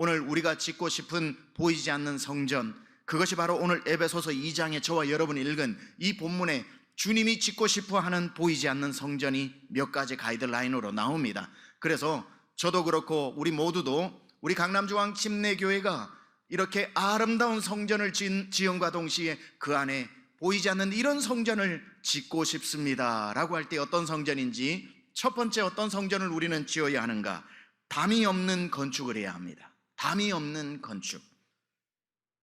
오늘 우리가 짓고 싶은 보이지 않는 성전, 그것이 바로 오늘 에베소서 2장에 저와 여러분이 읽은 이 본문에 주님이 짓고 싶어 하는 보이지 않는 성전이 몇 가지 가이드라인으로 나옵니다. 그래서 저도 그렇고 우리 모두도 우리 강남중앙 침례교회가 이렇게 아름다운 성전을 지음과 동시에 그 안에 보이지 않는 이런 성전을 짓고 싶습니다 라고 할 때 어떤 성전인지, 첫 번째 어떤 성전을 우리는 지어야 하는가? 담이 없는 건축을 해야 합니다. 담이 없는 건축.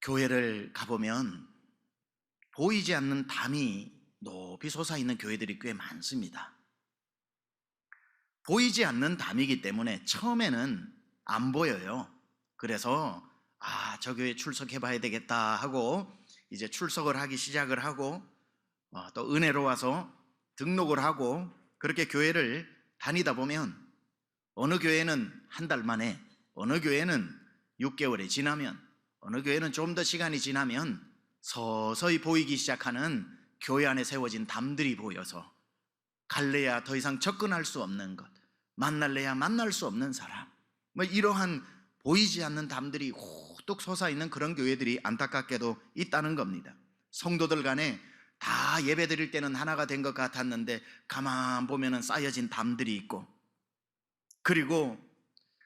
교회를 가보면 보이지 않는 담이 높이 솟아있는 교회들이 꽤 많습니다. 보이지 않는 담이기 때문에 처음에는 안 보여요. 그래서 저 교회 출석해 봐야 되겠다 하고 이제 출석을 하기 시작을 하고 또 은혜로 와서 등록을 하고 그렇게 교회를 다니다 보면 어느 교회는 한 달 만에, 어느 교회는 6개월이 지나면, 어느 교회는 좀 더 시간이 지나면 서서히 보이기 시작하는 교회 안에 세워진 담들이 보여서 갈래야 더 이상 접근할 수 없는 것, 만날래야 만날 수 없는 사람, 이러한 보이지 않는 담들이 호뚝 솟아있는 그런 교회들이 안타깝게도 있다는 겁니다. 성도들 간에 다 예배 드릴 때는 하나가 된 것 같았는데 가만 보면은 쌓여진 담들이 있고, 그리고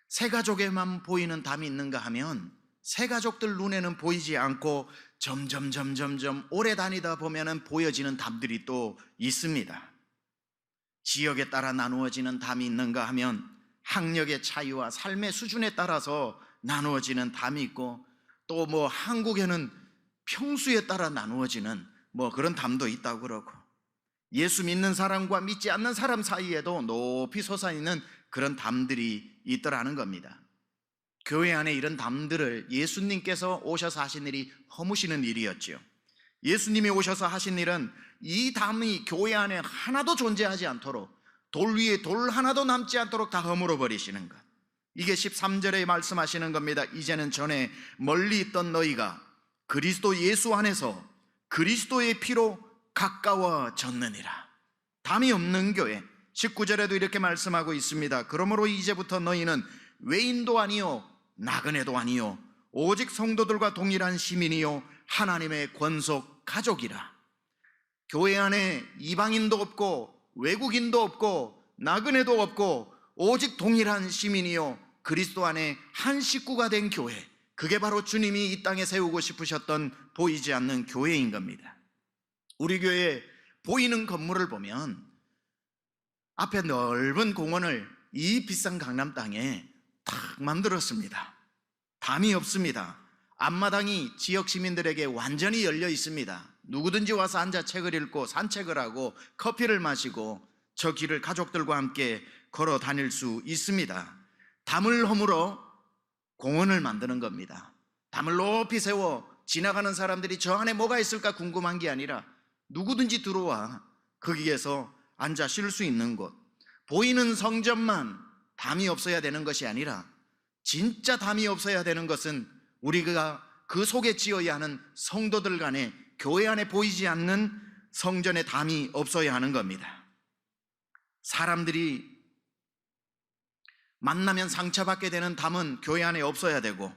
새 가족에만 보이는 담이 있는가 하면 새 가족들 눈에는 보이지 않고 점점 오래 다니다 보면은 보여지는 담들이 또 있습니다. 지역에 따라 나누어지는 담이 있는가 하면 학력의 차이와 삶의 수준에 따라서 나누어지는 담이 있고, 또 한국에는 평수에 따라 나누어지는 그런 담도 있다고 그러고, 예수 믿는 사람과 믿지 않는 사람 사이에도 높이 솟아있는 그런 담들이 있더라는 겁니다. 교회 안에 이런 담들을 예수님께서 오셔서 하신 일이 허무시는 일이었죠. 예수님이 오셔서 하신 일은 이 담이 교회 안에 하나도 존재하지 않도록, 돌 위에 돌 하나도 남지 않도록 다 허물어 버리시는 것. 이게 13절에 말씀하시는 겁니다. 이제는 전에 멀리 있던 너희가 그리스도 예수 안에서 그리스도의 피로 가까워졌느니라. 담이 없는 교회. 19절에도 이렇게 말씀하고 있습니다. 그러므로 이제부터 너희는 외인도 아니요 나그네도 아니요 오직 성도들과 동일한 시민이요 하나님의 권속 가족이라. 교회 안에 이방인도 없고 외국인도 없고 나그네도 없고 오직 동일한 시민이요 그리스도 안에 한 식구가 된 교회, 그게 바로 주님이 이 땅에 세우고 싶으셨던 보이지 않는 교회인 겁니다. 우리 교회 보이는 건물을 보면 앞에 넓은 공원을 이 비싼 강남 땅에 탁 만들었습니다. 담이 없습니다. 앞마당이 지역 시민들에게 완전히 열려 있습니다. 누구든지 와서 앉아 책을 읽고 산책을 하고 커피를 마시고 저 길을 가족들과 함께 걸어 다닐 수 있습니다. 담을 허물어 공원을 만드는 겁니다. 담을 높이 세워 지나가는 사람들이 저 안에 뭐가 있을까 궁금한 게 아니라 누구든지 들어와 거기에서 앉아 쉴 수 있는 곳. 보이는 성전만 담이 없어야 되는 것이 아니라 진짜 담이 없어야 되는 것은 우리가 그 속에 지어야 하는 성도들 간에, 교회 안에 보이지 않는 성전의 담이 없어야 하는 겁니다. 사람들이 만나면 상처받게 되는 담은 교회 안에 없어야 되고,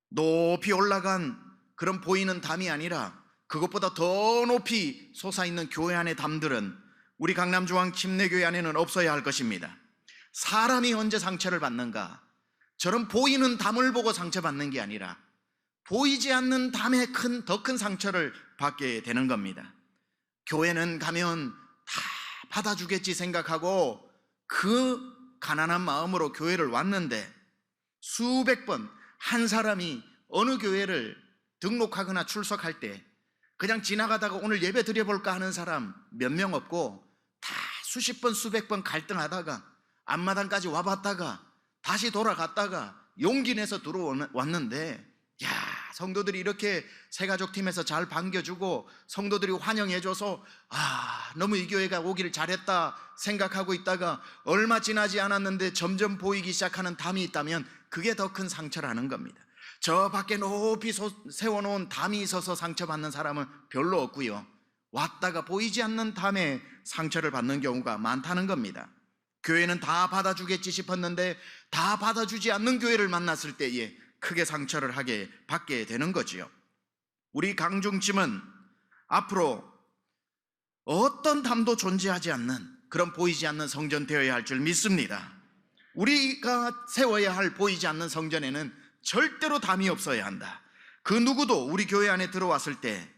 높이 올라간 그런 보이는 담이 아니라 그것보다 더 높이 솟아있는 교회 안의 담들은 우리 강남중앙 침례교회 안에는 없어야 할 것입니다. 사람이 언제 상처를 받는가? 저런 보이는 담을 보고 상처받는 게 아니라 보이지 않는 담에 더 큰 상처를 받게 되는 겁니다. 교회는 가면 다 받아주겠지 생각하고 그 가난한 마음으로 교회를 왔는데 수백 번 한 사람이 어느 교회를 등록하거나 출석할 때 그냥 지나가다가 오늘 예배 드려볼까 하는 사람 몇 명 없고, 다 수십 번 수백 번 갈등하다가 앞마당까지 와봤다가 다시 돌아갔다가 용기 내서 들어왔는데, 성도들이 이렇게 새가족팀에서 잘 반겨주고 성도들이 환영해줘서 너무 이 교회가 오기를 잘했다 생각하고 있다가 얼마 지나지 않았는데 점점 보이기 시작하는 담이 있다면 그게 더 큰 상처라는 겁니다. 저 밖에 높이 세워놓은 담이 있어서 상처받는 사람은 별로 없고요, 왔다가 보이지 않는 담에 상처를 받는 경우가 많다는 겁니다. 교회는 다 받아주겠지 싶었는데 다 받아주지 않는 교회를 만났을 때에 크게 상처를 받게 되는 거지요. 우리 강중팀은 앞으로 어떤 담도 존재하지 않는 그런 보이지 않는 성전 되어야 할 줄 믿습니다. 우리가 세워야 할 보이지 않는 성전에는 절대로 담이 없어야 한다. 그 누구도 우리 교회 안에 들어왔을 때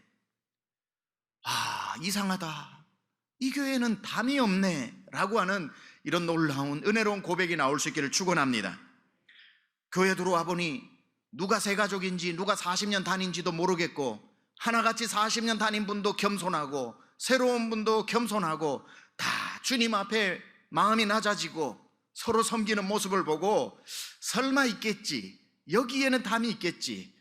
이상하다, 이 교회는 담이 없네 라고 하는 이런 놀라운 은혜로운 고백이 나올 수 있기를 축원합니다. 교회 들어와 보니 누가 새가족인지 누가 40년 다닌지도 모르겠고, 하나같이 40년 다닌 분도 겸손하고 새로운 분도 겸손하고 다 주님 앞에 마음이 낮아지고 서로 섬기는 모습을 보고 설마 있겠지, 여기에는 담이 있겠지,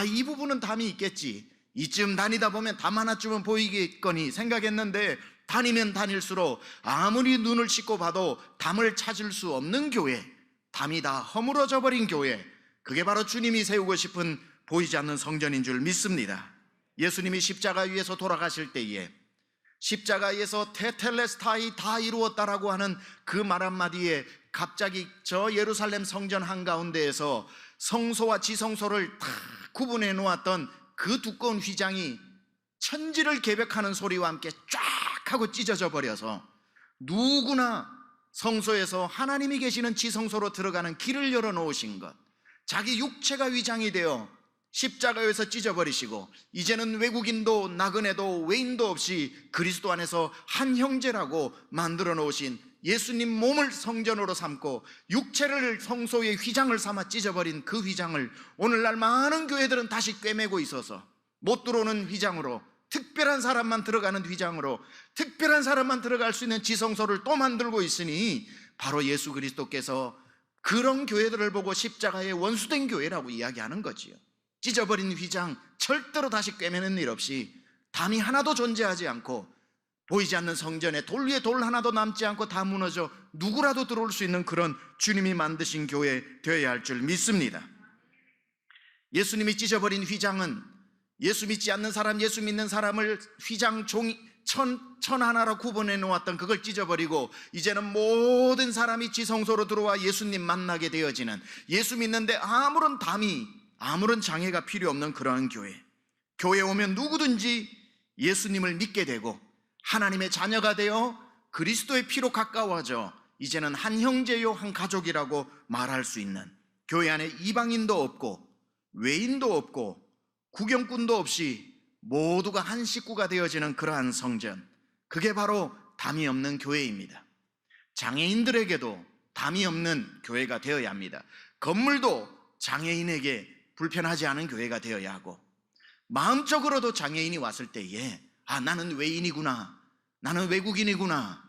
이 부분은 담이 있겠지, 이쯤 다니다 보면 담 하나쯤은 보이겠거니 생각했는데 다니면 다닐수록 아무리 눈을 씻고 봐도 담을 찾을 수 없는 교회, 담이 다 허물어져 버린 교회, 그게 바로 주님이 세우고 싶은 보이지 않는 성전인 줄 믿습니다. 예수님이 십자가 위에서 돌아가실 때에 십자가에서 테텔레스타이 다 이루었다라고 하는 그 말 한마디에 갑자기 저 예루살렘 성전 한가운데에서 성소와 지성소를 다 구분해 놓았던 그 두꺼운 휘장이 천지를 개벽하는 소리와 함께 쫙 하고 찢어져 버려서 누구나 성소에서 하나님이 계시는 지성소로 들어가는 길을 열어놓으신 것, 자기 육체가 위장이 되어 십자가에서 찢어버리시고 이제는 외국인도 나그네도 외인도 없이 그리스도 안에서 한 형제라고 만들어 놓으신 예수님 몸을 성전으로 삼고 육체를 성소의 휘장을 삼아 찢어버린 그 휘장을 오늘날 많은 교회들은 다시 꿰매고 있어서 못 들어오는 휘장으로, 특별한 사람만 들어가는 휘장으로, 특별한 사람만 들어갈 수 있는 지성소를 또 만들고 있으니 바로 예수 그리스도께서 그런 교회들을 보고 십자가의 원수된 교회라고 이야기하는 거지요. 찢어버린 휘장 절대로 다시 꿰매는 일 없이 담이 하나도 존재하지 않고 보이지 않는 성전에 돌 위에 돌 하나도 남지 않고 다 무너져 누구라도 들어올 수 있는 그런 주님이 만드신 교회 되어야 할 줄 믿습니다. 예수님이 찢어버린 휘장은 예수 믿지 않는 사람, 예수 믿는 사람을 휘장 종이 천 하나로 구분해 놓았던 그걸 찢어버리고 이제는 모든 사람이 지성소로 들어와 예수님 만나게 되어지는, 예수 믿는데 아무런 담이 아무런 장애가 필요 없는 그러한 교회. 교회에 오면 누구든지 예수님을 믿게 되고 하나님의 자녀가 되어 그리스도의 피로 가까워져 이제는 한 형제요 한 가족이라고 말할 수 있는, 교회 안에 이방인도 없고 외인도 없고 구경꾼도 없이 모두가 한 식구가 되어지는 그러한 성전, 그게 바로 담이 없는 교회입니다. 장애인들에게도 담이 없는 교회가 되어야 합니다. 건물도 장애인에게 불편하지 않은 교회가 되어야 하고, 마음적으로도 장애인이 왔을 때에 나는 외인이구나, 나는 외국인이구나,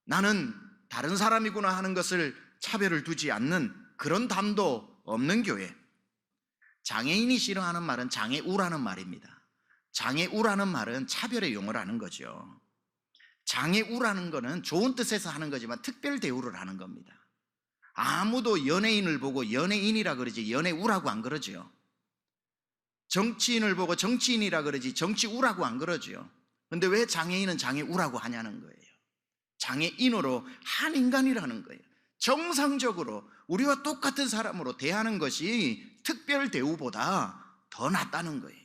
나는 다른 사람이구나 하는 것을 차별을 두지 않는 그런 담도 없는 교회. 장애인이 싫어하는 말은 장애우라는 말입니다. 장애우라는 말은 차별의 용어를 하는 거죠. 장애우라는 거는 좋은 뜻에서 하는 거지만 특별 대우를 하는 겁니다. 아무도 연예인을 보고 연예인이라 그러지 연예우라고 안 그러죠. 정치인을 보고 정치인이라 그러지 정치우라고 안 그러죠. 근데 왜 장애인은 장애우라고 하냐는 거예요. 장애인으로 한 인간이라는 거예요. 정상적으로 우리와 똑같은 사람으로 대하는 것이 특별 대우보다 더 낫다는 거예요.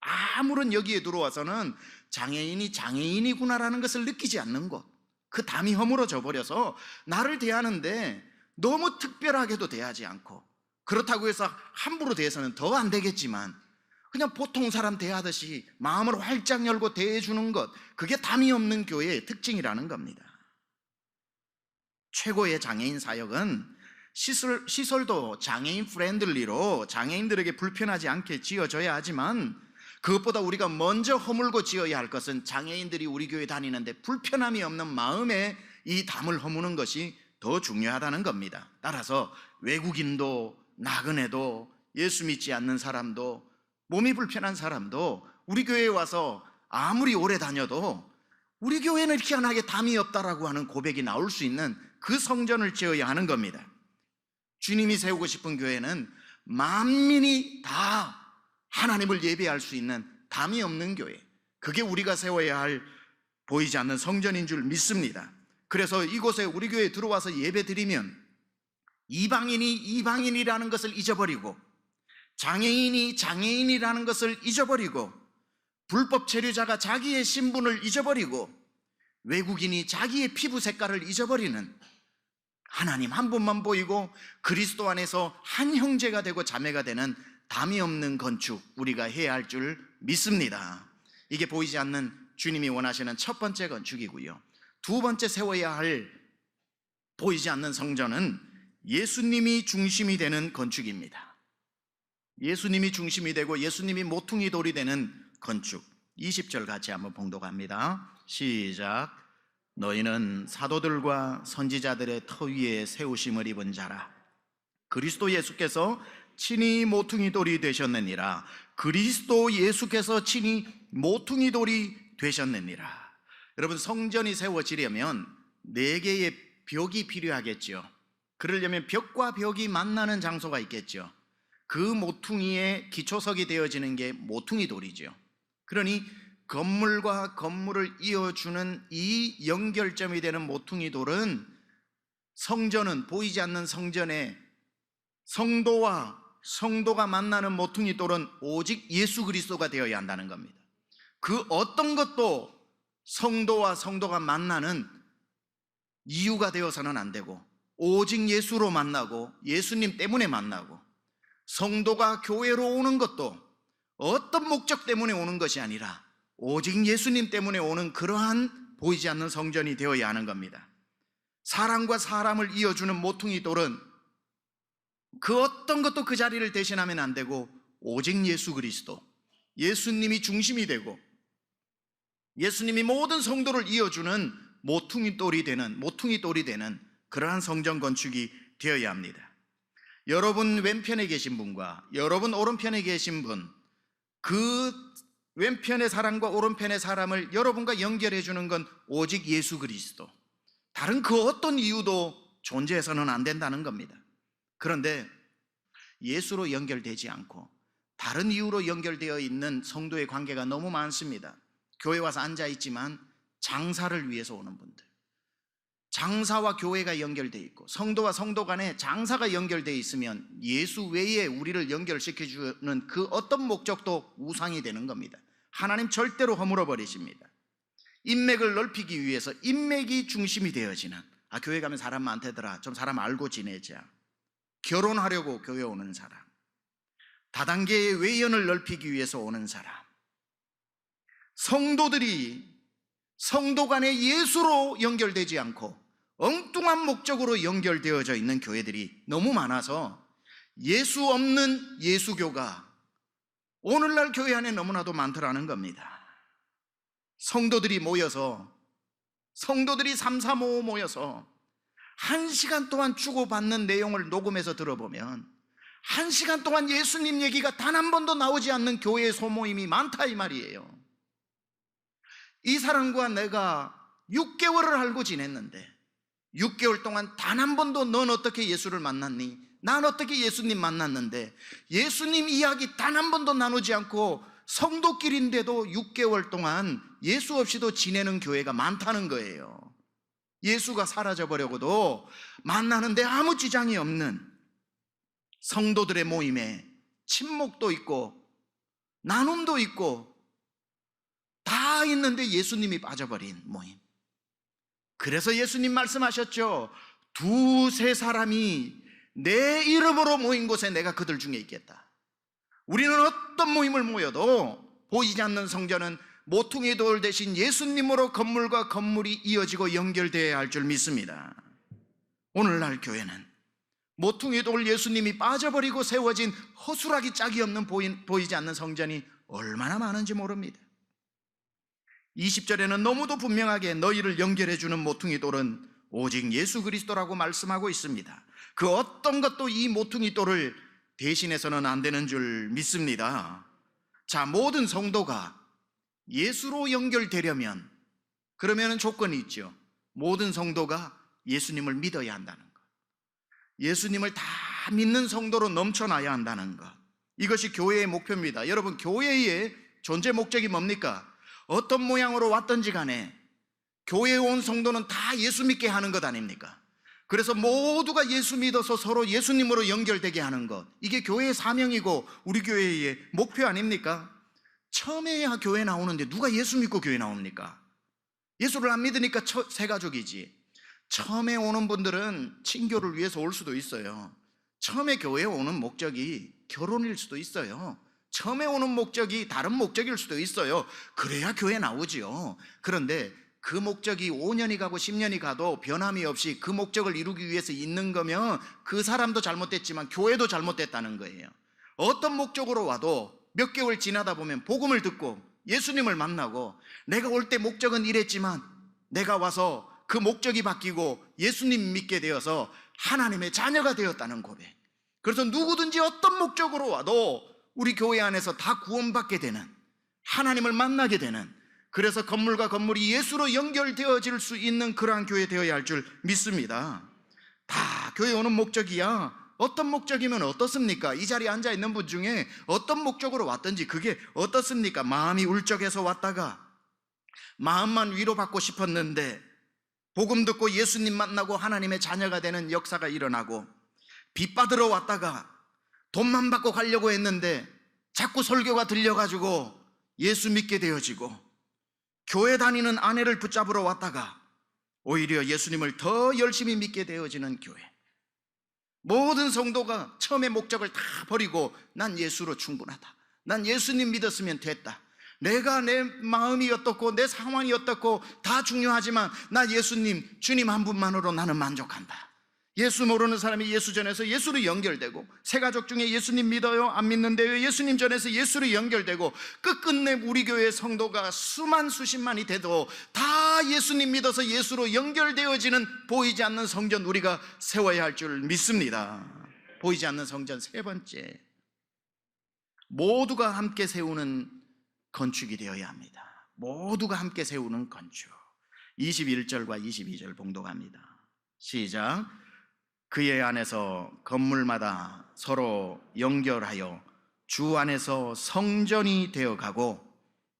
아무런 여기에 들어와서는 장애인이 장애인이구나라는 것을 느끼지 않는 것, 그 담이 허물어져 버려서 나를 대하는데 너무 특별하게도 대하지 않고, 그렇다고 해서 함부로 대해서는 더 안 되겠지만 그냥 보통 사람 대하듯이 마음을 활짝 열고 대해주는 것, 그게 담이 없는 교회의 특징이라는 겁니다. 최고의 장애인 사역은 시설도 장애인 프렌들리로 장애인들에게 불편하지 않게 지어져야 하지만, 그것보다 우리가 먼저 허물고 지어야 할 것은 장애인들이 우리 교회 다니는데 불편함이 없는 마음에 이 담을 허무는 것이 더 중요하다는 겁니다. 따라서 외국인도 나그네도 예수 믿지 않는 사람도 몸이 불편한 사람도 우리 교회에 와서 아무리 오래 다녀도 우리 교회는 희한하게 담이 없다라고 하는 고백이 나올 수 있는 그 성전을 지어야 하는 겁니다. 주님이 세우고 싶은 교회는 만민이 다 하나님을 예배할 수 있는 담이 없는 교회, 그게 우리가 세워야 할 보이지 않는 성전인 줄 믿습니다. 그래서 이곳에 우리 교회에 들어와서 예배 드리면 이방인이 이방인이라는 것을 잊어버리고, 장애인이 장애인이라는 것을 잊어버리고, 불법 체류자가 자기의 신분을 잊어버리고, 외국인이 자기의 피부 색깔을 잊어버리는, 하나님 한 분만 보이고 그리스도 안에서 한 형제가 되고 자매가 되는 담이 없는 건축, 우리가 해야 할 줄 믿습니다. 이게 보이지 않는 주님이 원하시는 첫 번째 건축이고요. 두 번째 세워야 할 보이지 않는 성전은 예수님이 중심이 되는 건축입니다. 예수님이 중심이 되고 예수님이 모퉁이 돌이 되는 건축. 20절 같이 한번 봉독합니다. 시작. 너희는 사도들과 선지자들의 터 위에 세우심을 입은 자라. 그리스도 예수께서 친히 모퉁이 돌이 되셨느니라. 그리스도 예수께서 친히 모퉁이 돌이 되셨느니라. 여러분, 성전이 세워지려면 4개의 벽이 필요하겠죠. 그러려면 벽과 벽이 만나는 장소가 있겠죠. 그 모퉁이의 기초석이 되어지는 게 모퉁이 돌이죠. 그러니 건물과 건물을 이어주는 이 연결점이 되는 모퉁이 돌은, 성전은, 보이지 않는 성전에 성도와 성도가 만나는 모퉁이 돌은 오직 예수 그리스도가 되어야 한다는 겁니다. 그 어떤 것도 성도와 성도가 만나는 이유가 되어서는 안 되고, 오직 예수로 만나고 예수님 때문에 만나고, 성도가 교회로 오는 것도 어떤 목적 때문에 오는 것이 아니라 오직 예수님 때문에 오는 그러한 보이지 않는 성전이 되어야 하는 겁니다. 사람과 사람을 이어주는 모퉁이 돌은 그 어떤 것도 그 자리를 대신하면 안 되고 오직 예수 그리스도, 예수님이 중심이 되고 예수님이 모든 성도를 이어주는 모퉁이 돌이 되는 그러한 성전 건축이 되어야 합니다. 여러분 왼편에 계신 분과 여러분 오른편에 계신 분, 그 왼편의 사람과 오른편의 사람을 여러분과 연결해 주는 건 오직 예수 그리스도, 다른 그 어떤 이유도 존재해서는 안 된다는 겁니다. 그런데 예수로 연결되지 않고 다른 이유로 연결되어 있는 성도의 관계가 너무 많습니다. 교회 와서 앉아 있지만 장사를 위해서 오는 분들, 장사와 교회가 연결되어 있고 성도와 성도 간에 장사가 연결되어 있으면 예수 외에 우리를 연결시켜주는 그 어떤 목적도 우상이 되는 겁니다. 하나님 절대로 허물어 버리십니다. 인맥을 넓히기 위해서 인맥이 중심이 되어지는, 교회 가면 사람 많대더라, 좀 사람 알고 지내자, 결혼하려고 교회 오는 사람, 다단계의 외연을 넓히기 위해서 오는 사람, 성도들이 성도 간에 예수로 연결되지 않고 엉뚱한 목적으로 연결되어져 있는 교회들이 너무 많아서 예수 없는 예수교가 오늘날 교회 안에 너무나도 많더라는 겁니다. 성도들이 모여서, 성도들이 3, 4, 5 모여서 1시간 동안 주고받는 내용을 녹음해서 들어보면 1시간 동안 예수님 얘기가 단 한 번도 나오지 않는 교회의 소모임이 많다 이 말이에요. 이 사람과 내가 6개월을 알고 지냈는데 6개월 동안 단 한 번도 넌 어떻게 예수를 만났니? 난 어떻게 예수님 만났는데 예수님 이야기 단 한 번도 나누지 않고 성도끼리인데도 6개월 동안 예수 없이도 지내는 교회가 많다는 거예요. 예수가 사라져버려고도 만나는데 아무 지장이 없는 성도들의 모임에 친목도 있고 나눔도 있고 다 있는데 예수님이 빠져버린 모임. 그래서 예수님 말씀하셨죠. 2-3 사람이 내 이름으로 모인 곳에 내가 그들 중에 있겠다. 우리는 어떤 모임을 모여도 보이지 않는 성전은 모퉁이 돌 대신 예수님으로 건물과 건물이 이어지고 연결되어야 할 줄 믿습니다. 오늘날 교회는 모퉁이 돌 예수님이 빠져버리고 세워진 허술하기 짝이 없는 보이지 않는 성전이 얼마나 많은지 모릅니다. 20절에는 너무도 분명하게 너희를 연결해주는 모퉁이 돌은 오직 예수 그리스도라고 말씀하고 있습니다. 그 어떤 것도 이 모퉁이 돌을 대신해서는 안 되는 줄 믿습니다. 자, 모든 성도가 예수로 연결되려면 그러면 조건이 있죠. 모든 성도가 예수님을 믿어야 한다는 것, 예수님을 다 믿는 성도로 넘쳐나야 한다는 것, 이것이 교회의 목표입니다. 여러분, 교회의 존재 목적이 뭡니까? 어떤 모양으로 왔든지 간에 교회에 온 성도는 다 예수 믿게 하는 것 아닙니까? 그래서 모두가 예수 믿어서 서로 예수님으로 연결되게 하는 것, 이게 교회의 사명이고 우리 교회의 목표 아닙니까? 처음에야 교회 나오는데 누가 예수 믿고 교회 나옵니까? 예수를 안 믿으니까 새 가족이지. 처음에 오는 분들은 친교를 위해서 올 수도 있어요. 처음에 교회에 오는 목적이 결혼일 수도 있어요. 처음에 오는 목적이 다른 목적일 수도 있어요. 그래야 교회 나오지요. 그런데 그 목적이 5년이 가고 10년이 가도 변함이 없이 그 목적을 이루기 위해서 있는 거면 그 사람도 잘못됐지만 교회도 잘못됐다는 거예요. 어떤 목적으로 와도 몇 개월 지나다 보면 복음을 듣고 예수님을 만나고 내가 올 때 목적은 이랬지만 내가 와서 그 목적이 바뀌고 예수님 믿게 되어서 하나님의 자녀가 되었다는 고백. 그래서 누구든지 어떤 목적으로 와도 우리 교회 안에서 다 구원받게 되는, 하나님을 만나게 되는, 그래서 건물과 건물이 예수로 연결되어질 수 있는 그러한 교회 되어야 할 줄 믿습니다. 다 교회 오는 목적이야. 어떤 목적이면 어떻습니까? 이 자리에 앉아있는 분 중에 어떤 목적으로 왔든지 그게 어떻습니까? 마음이 울적해서 왔다가 마음만 위로받고 싶었는데 복음 듣고 예수님 만나고 하나님의 자녀가 되는 역사가 일어나고, 빚 받으러 왔다가 돈만 받고 가려고 했는데 자꾸 설교가 들려가지고 예수 믿게 되어지고, 교회 다니는 아내를 붙잡으러 왔다가 오히려 예수님을 더 열심히 믿게 되어지는 교회. 모든 성도가 처음에 목적을 다 버리고 난 예수로 충분하다, 난 예수님 믿었으면 됐다, 내가 내 마음이 어떻고 내 상황이 어떻고 다 중요하지만 나 예수님, 주님 한 분만으로 나는 만족한다. 예수 모르는 사람이 예수 전해서 예수로 연결되고, 새 가족 중에 예수님 믿어요? 안 믿는데요? 예수님 전해서 예수로 연결되고, 끝끝내 우리 교회 성도가 수만 수십만이 돼도 다 예수님 믿어서 예수로 연결되어지는 보이지 않는 성전 우리가 세워야 할 줄 믿습니다. 보이지 않는 성전 세 번째, 모두가 함께 세우는 건축이 되어야 합니다. 모두가 함께 세우는 건축. 21절과 22절 봉독합니다. 시작. 그의 안에서 건물마다 서로 연결하여 주 안에서 성전이 되어가고,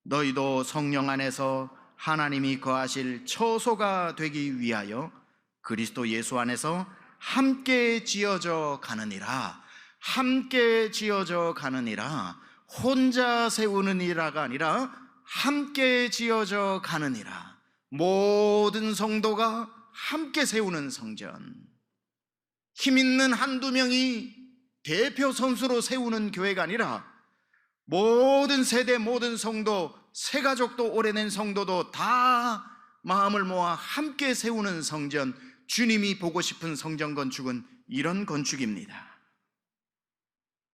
너희도 성령 안에서 하나님이 거하실 처소가 되기 위하여 그리스도 예수 안에서 함께 지어져 가느니라. 함께 지어져 가느니라. 혼자 세우는 이라가 아니라 함께 지어져 가느니라. 모든 성도가 함께 세우는 성전. 힘 있는 한두 명이 대표 선수로 세우는 교회가 아니라 모든 세대, 모든 성도, 새 가족도 오래된 성도도 다 마음을 모아 함께 세우는 성전, 주님이 보고 싶은 성전 건축은 이런 건축입니다.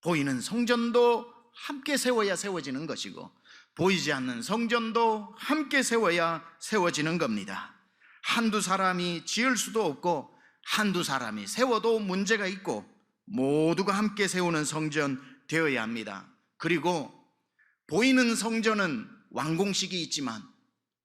보이는 성전도 함께 세워야 세워지는 것이고, 보이지 않는 성전도 함께 세워야 세워지는 겁니다. 한두 사람이 지을 수도 없고 한두 사람이 세워도 문제가 있고, 모두가 함께 세우는 성전 되어야 합니다. 그리고 보이는 성전은 완공식이 있지만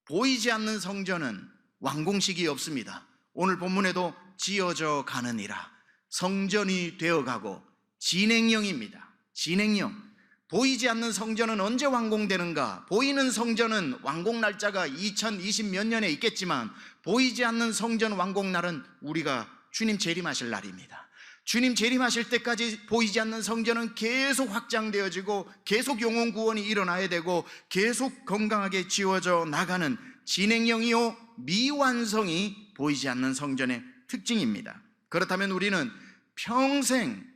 보이지 않는 성전은 완공식이 없습니다. 오늘 본문에도 지어져 가느니라, 성전이 되어가고, 진행형입니다. 진행형. 보이지 않는 성전은 언제 완공되는가? 보이는 성전은 완공 날짜가 2020 몇 년에 있겠지만, 보이지 않는 성전 완공 날은 우리가 주님 재림하실 날입니다. 주님 재림하실 때까지 보이지 않는 성전은 계속 확장되어지고 계속 영혼 구원이 일어나야 되고 계속 건강하게 지워져 나가는 진행형이요 미완성이 보이지 않는 성전의 특징입니다. 그렇다면 우리는 평생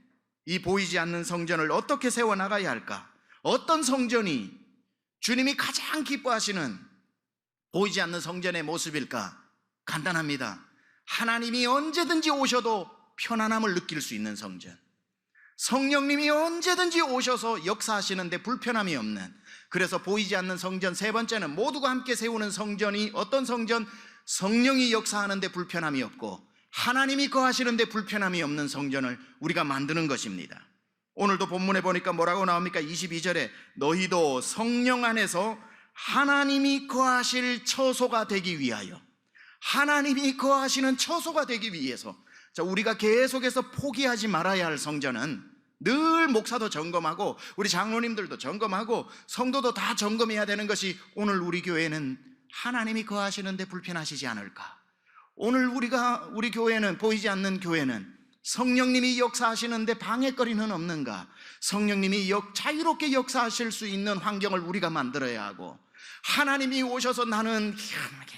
이 보이지 않는 성전을 어떻게 세워나가야 할까? 어떤 성전이 주님이 가장 기뻐하시는 보이지 않는 성전의 모습일까? 간단합니다. 하나님이 언제든지 오셔도 편안함을 느낄 수 있는 성전, 성령님이 언제든지 오셔서 역사하시는데 불편함이 없는, 그래서 보이지 않는 성전 세 번째는 모두가 함께 세우는 성전이 어떤 성전? 성령이 역사하는데 불편함이 없고 하나님이 거하시는데 불편함이 없는 성전을 우리가 만드는 것입니다. 오늘도 본문에 보니까 뭐라고 나옵니까? 22절에 너희도 성령 안에서 하나님이 거하실 처소가 되기 위하여, 하나님이 거하시는 처소가 되기 위해서. 자, 우리가 계속해서 포기하지 말아야 할 성전은, 늘 목사도 점검하고 우리 장로님들도 점검하고 성도도 다 점검해야 되는 것이 오늘 우리 교회는 하나님이 거하시는데 불편하시지 않을까? 오늘 우리 교회는, 보이지 않는 교회는 성령님이 역사하시는데 방해거리는 없는가? 성령님이 자유롭게 역사하실 수 있는 환경을 우리가 만들어야 하고, 하나님이 오셔서 나는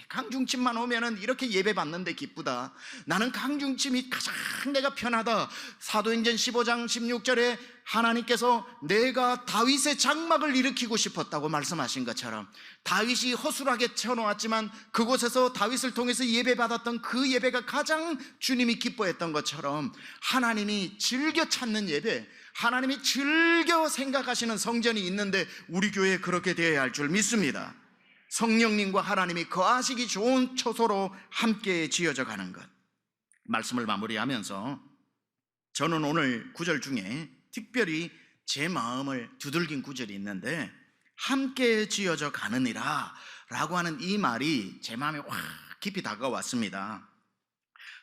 강중침만 오면은 이렇게 예배 받는데 기쁘다, 나는 강중침이 가장 내가 편하다. 사도행전 15장 16절에 하나님께서 내가 다윗의 장막을 일으키고 싶었다고 말씀하신 것처럼, 다윗이 허술하게 쳐놓았지만 그곳에서 다윗을 통해서 예배 받았던 그 예배가 가장 주님이 기뻐했던 것처럼, 하나님이 즐겨 찾는 예배, 하나님이 즐겨 생각하시는 성전이 있는데 우리 교회에 그렇게 되어야 할 줄 믿습니다. 성령님과 하나님이 거하시기 좋은 처소로 함께 지어져 가는 것. 말씀을 마무리하면서 저는 오늘 구절 중에 특별히 제 마음을 두들긴 구절이 있는데, 함께 지어져 가느니라 라고 하는 이 말이 제 마음에 확 깊이 다가왔습니다.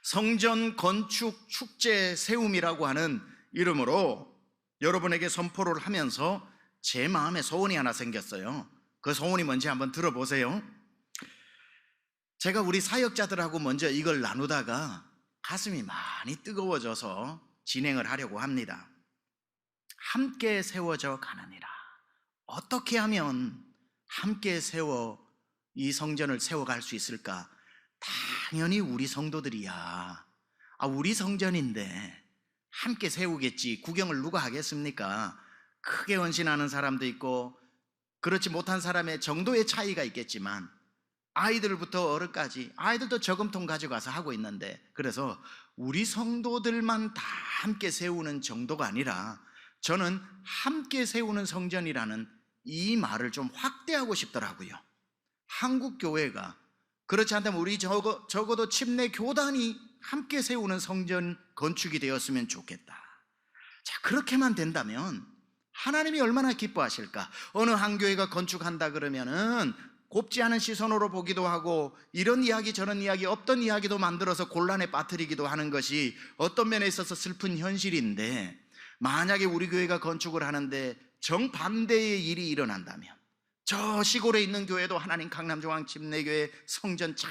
성전 건축 축제 세움이라고 하는 이름으로 여러분에게 선포를 하면서 제 마음에 소원이 하나 생겼어요. 그 소원이 뭔지 한번 들어보세요. 제가 우리 사역자들하고 먼저 이걸 나누다가 가슴이 많이 뜨거워져서 진행을 하려고 합니다. 함께 세워져 가느니라. 어떻게 하면 함께 이 성전을 세워갈 수 있을까? 당연히 우리 성도들이야. 우리 성전인데 함께 세우겠지. 구경을 누가 하겠습니까? 크게 헌신하는 사람도 있고 그렇지 못한 사람의 정도의 차이가 있겠지만, 아이들부터 어른까지 아이들도 저금통 가져가서 하고 있는데, 그래서 우리 성도들만 다 함께 세우는 정도가 아니라 저는 함께 세우는 성전이라는 이 말을 좀 확대하고 싶더라고요. 한국 교회가, 그렇지 않다면 우리 적어도 침례 교단이 함께 세우는 성전 건축이 되었으면 좋겠다. 자, 그렇게만 된다면 하나님이 얼마나 기뻐하실까? 어느 한 교회가 건축한다 그러면은 곱지 않은 시선으로 보기도 하고, 이런 이야기 저런 이야기 없던 이야기도 만들어서 곤란에 빠뜨리기도 하는 것이 어떤 면에 있어서 슬픈 현실인데, 만약에 우리 교회가 건축을 하는데 정반대의 일이 일어난다면, 저 시골에 있는 교회도 하나님 강남중앙침례교회 성전 잘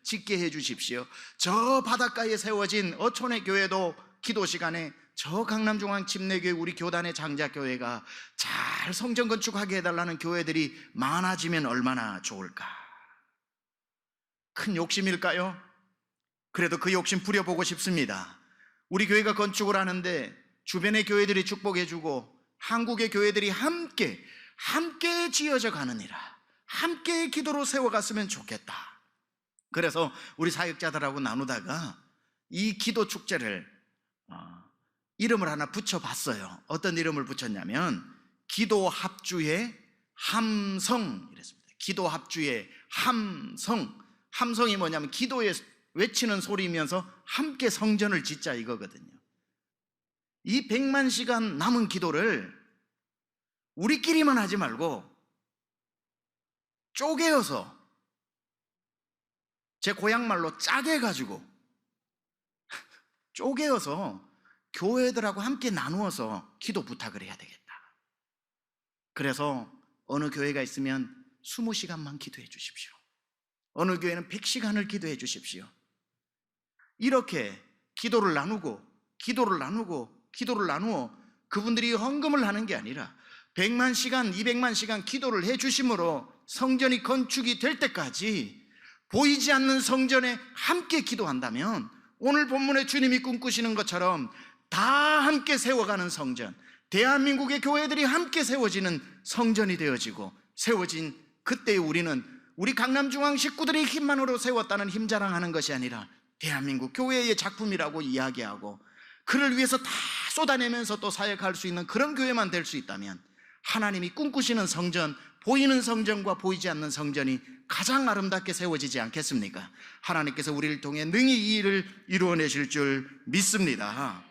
짓게 해주십시오. 저 바닷가에 세워진 어촌의 교회도 기도 시간에 저 강남중앙침례교회 우리 교단의 장자교회가 잘 성전 건축하게 해달라는 교회들이 많아지면 얼마나 좋을까? 큰 욕심일까요? 그래도 그 욕심 부려보고 싶습니다. 우리 교회가 건축을 하는데 주변의 교회들이 축복해주고 한국의 교회들이 함께 지어져 가느니라, 함께 기도로 세워갔으면 좋겠다. 그래서 우리 사역자들하고 나누다가 이 기도 축제를 이름을 하나 붙여봤어요. 어떤 이름을 붙였냐면 기도 합주의 함성 이랬습니다. 기도 합주의 함성. 함성이 뭐냐면 기도에 외치는 소리면서 함께 성전을 짓자 이거거든요. 이 100만 시간 남은 기도를 우리끼리만 하지 말고 쪼개어서, 제 고향말로 짜게 해가지고 쪼개어서 교회들하고 함께 나누어서 기도 부탁을 해야 되겠다. 그래서 어느 교회가 있으면 20시간만 기도해 주십시오. 어느 교회는 100시간을 기도해 주십시오. 이렇게 기도를 나누어 그분들이 헌금을 하는 게 아니라 100만 시간, 200만 시간 기도를 해 주심으로 성전이 건축이 될 때까지 보이지 않는 성전에 함께 기도한다면, 오늘 본문에 주님이 꿈꾸시는 것처럼 다 함께 세워가는 성전, 대한민국의 교회들이 함께 세워지는 성전이 되어지고, 세워진 그때 우리는 우리 강남중앙 식구들의 힘만으로 세웠다는 힘 자랑하는 것이 아니라 대한민국 교회의 작품이라고 이야기하고, 그를 위해서 다 쏟아내면서 또 사역할 수 있는 그런 교회만 될 수 있다면, 하나님이 꿈꾸시는 성전, 보이는 성전과 보이지 않는 성전이 가장 아름답게 세워지지 않겠습니까? 하나님께서 우리를 통해 능히 이 일을 이루어내실 줄 믿습니다.